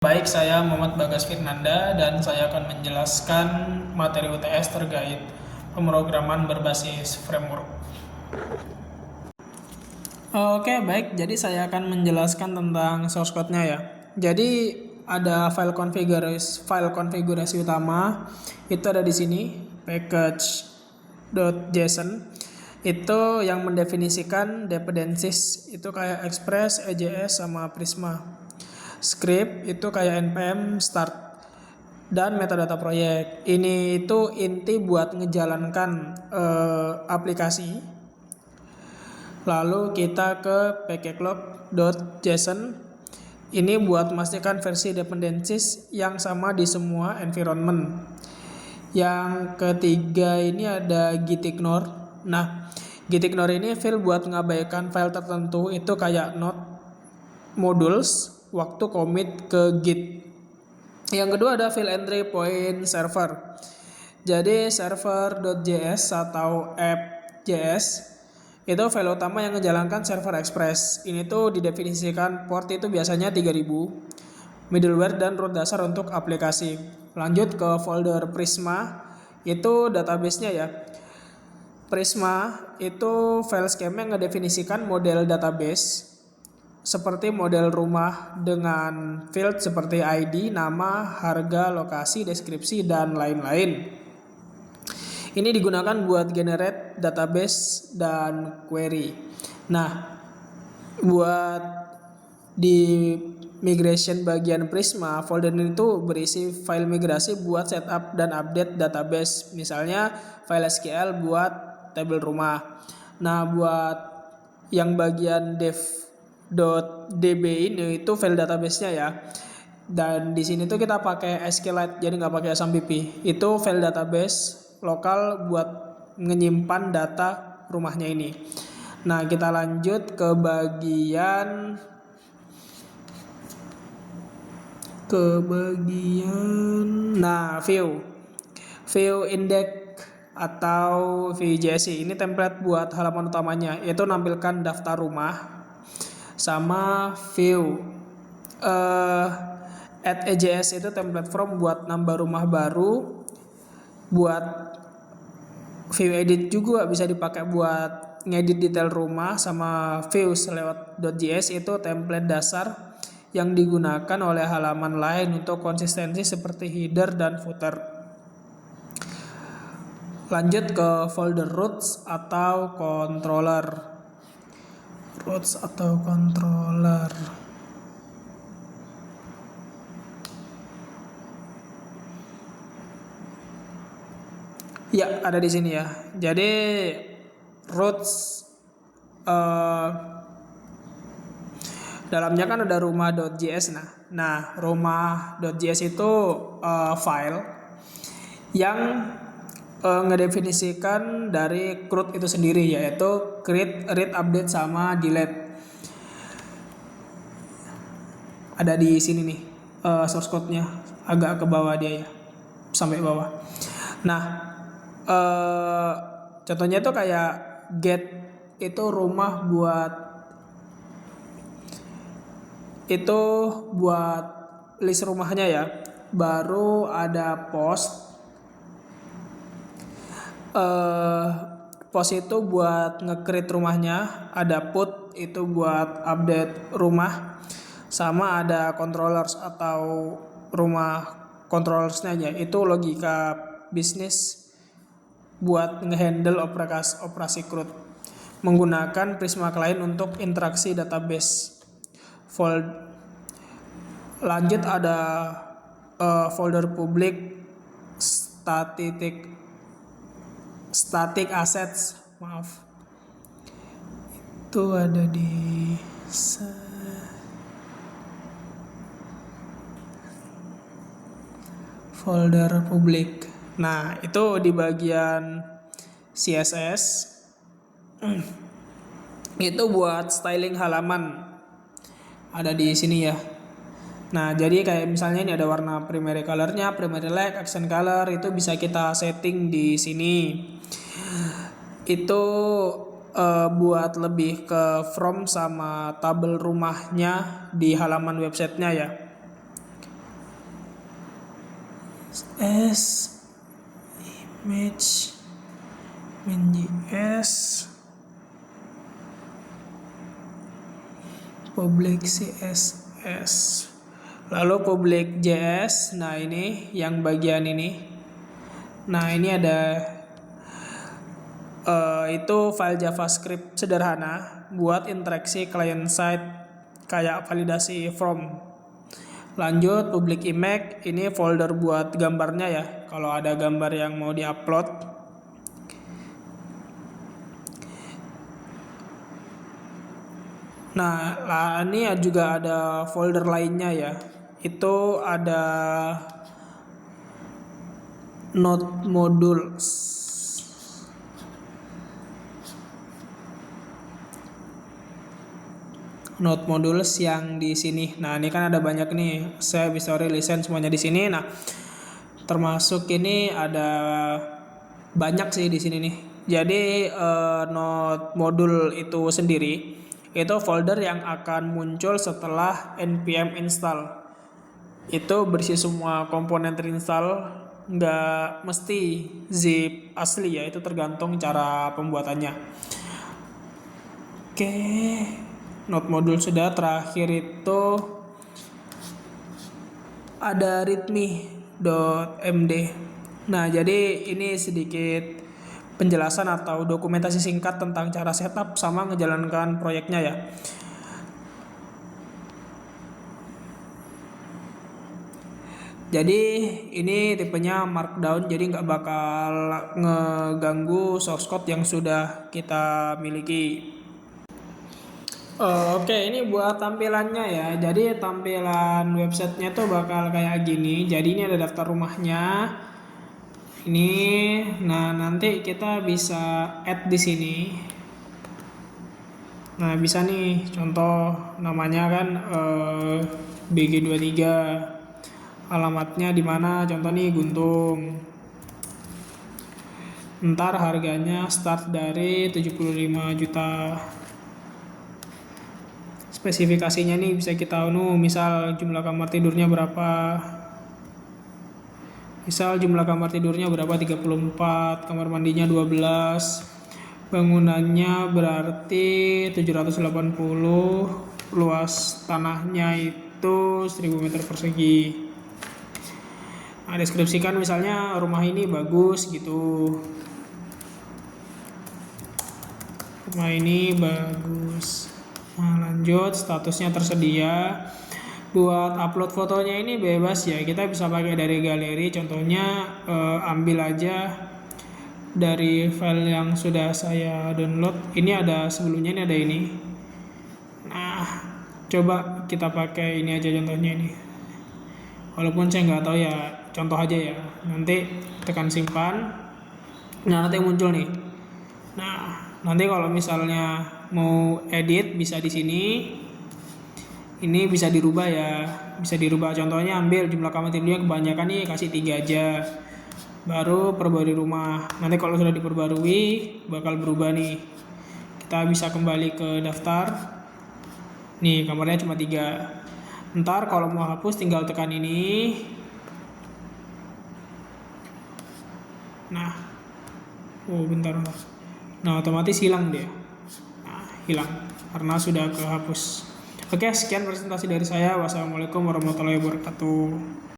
Baik, saya Muhammad Bagas Firnanda dan saya akan menjelaskan materi UTS terkait pemrograman berbasis framework. Oke, baik. Jadi saya akan menjelaskan tentang source code-nya ya. Jadi ada file konfigurasi utama itu ada di sini package.json. Itu yang mendefinisikan dependencies itu kayak Express, EJS sama Prisma. Script itu kayak npm start dan metadata proyek. Ini itu inti buat ngejalankan aplikasi. Lalu kita ke packlog.json. Ini buat memastikan versi dependencies yang sama di semua environment. Yang ketiga ini ada gitignore. Nah, gitignore ini file buat ngabaikan file tertentu itu kayak node modules waktu commit ke git. Yang kedua ada file entry point server. Jadi server.js atau app.js itu file utama yang menjalankan server Express. Ini tuh didefinisikan port itu biasanya 3000, middleware dan root dasar untuk aplikasi. Lanjut ke folder Prisma, itu database-nya ya. Prisma itu file scheme yang ngedefinisikan model database seperti model rumah dengan field seperti ID, nama, harga, lokasi, deskripsi, dan lain-lain. Ini digunakan buat generate database dan query. Nah, buat di migration bagian Prisma, folder itu berisi file migrasi buat setup dan update database. Misalnya file SQL buat tabel rumah. Nah, buat yang bagian dev.db ini itu file database-nya ya. Dan di sini tuh kita pakai SQLite, jadi nggak pakai SAMPP. Itu file database lokal buat menyimpan data rumahnya ini. Nah, kita lanjut ke bagian view index atau view.js. Ini template buat halaman utamanya, yaitu nampilkan daftar rumah sama view add EJS itu template form buat nambah rumah baru. Buat view edit juga bisa dipakai buat ngedit detail rumah, sama views lewat .js itu template dasar yang digunakan oleh halaman lain untuk konsistensi seperti header dan footer. Lanjut ke folder roots atau controller. Ya, ada di sini ya. Jadi roots dalamnya kan ada rumah.js. Nah, rumah.js itu file yang ngedefinisikan dari CRUD itu sendiri, yaitu create, read, update, sama delete. Ada di sini nih source code-nya, agak ke bawah dia ya, sampai bawah. Nah, contohnya itu kayak get itu rumah buat list rumahnya ya. Baru ada post itu buat nge-create rumahnya, ada put itu buat update rumah, sama ada controllers atau rumah controllersnya ya, itu logika bisnis buat ngehandle operasi CRUD menggunakan Prisma Client untuk interaksi database. Lanjut ada folder public static assets, itu ada di folder publik. Nah, itu di bagian CSS itu buat styling halaman, ada di sini ya. Nah, jadi kayak misalnya ini ada warna primary colornya, primary light, accent color, itu bisa kita setting di sini. Itu buat lebih ke from sama tabel rumahnya di halaman websitenya ya. CSS image min.js public CSS lalu public JS. Nah ini yang bagian ini. Nah ini ada itu file JavaScript sederhana buat interaksi client side kayak validasi form. Lanjut public image, ini folder buat gambarnya ya, kalau ada gambar yang mau diupload. Nah, ini juga ada folder lainnya ya. Itu ada node modules. Node modules yang di sini. Nah, ini kan ada banyak nih. Saya bisa listen semuanya di sini. Nah, termasuk ini ada banyak sih di sini nih. Jadi node modul itu sendiri itu folder yang akan muncul setelah npm install. Itu berisi semua komponen terinstall, nggak mesti zip asli ya, itu tergantung cara pembuatannya. Oke, node modul sudah. Terakhir itu ada readme.md. Nah, jadi ini sedikit penjelasan atau dokumentasi singkat tentang cara setup sama ngejalankan proyeknya ya. Jadi ini tipenya markdown, jadi nggak bakal ngeganggu source code yang sudah kita miliki. Oke, ini buat tampilannya ya. Jadi tampilan websitenya tuh bakal kayak gini. Jadi ini ada daftar rumahnya. Ini, nah nanti kita bisa add di sini. Nah bisa nih, contoh namanya kan BG23. Alamatnya di mana? Contoh nih Guntung. Ntar harganya start dari 75 juta. Spesifikasinya nih bisa kita misal jumlah kamar tidurnya berapa. Misal jumlah kamar tidurnya berapa? 34, kamar mandinya 12. Bangunannya berarti 780, luas tanahnya itu 1000 meter persegi. Nah, deskripsikan misalnya rumah ini bagus gitu. Rumah ini bagus. Nah, lanjut, statusnya tersedia. Buat upload fotonya ini bebas ya, kita bisa pakai dari galeri. Contohnya ambil aja dari file yang sudah saya download. Ini ada sebelumnya, ini ada ini. Nah, coba kita pakai ini aja contohnya ini. Walaupun saya nggak tahu ya, contoh aja ya. Nanti tekan simpan. Nah, nanti muncul nih. Nah, nanti kalau misalnya mau edit bisa di sini. Ini bisa dirubah ya. Bisa dirubah, contohnya ambil jumlah kamar tidurnya kebanyakan nih, kasih 3 aja. Baru perbarui rumah. Nanti kalau sudah diperbarui bakal berubah nih. Kita bisa kembali ke daftar. Nih kamarnya cuma 3. Ntar kalau mau hapus tinggal tekan ini. Nah, bentar. Nah, otomatis hilang dia. Nah, hilang karena sudah kehapus. Oke, sekian presentasi dari saya. Wassalamualaikum warahmatullahi wabarakatuh.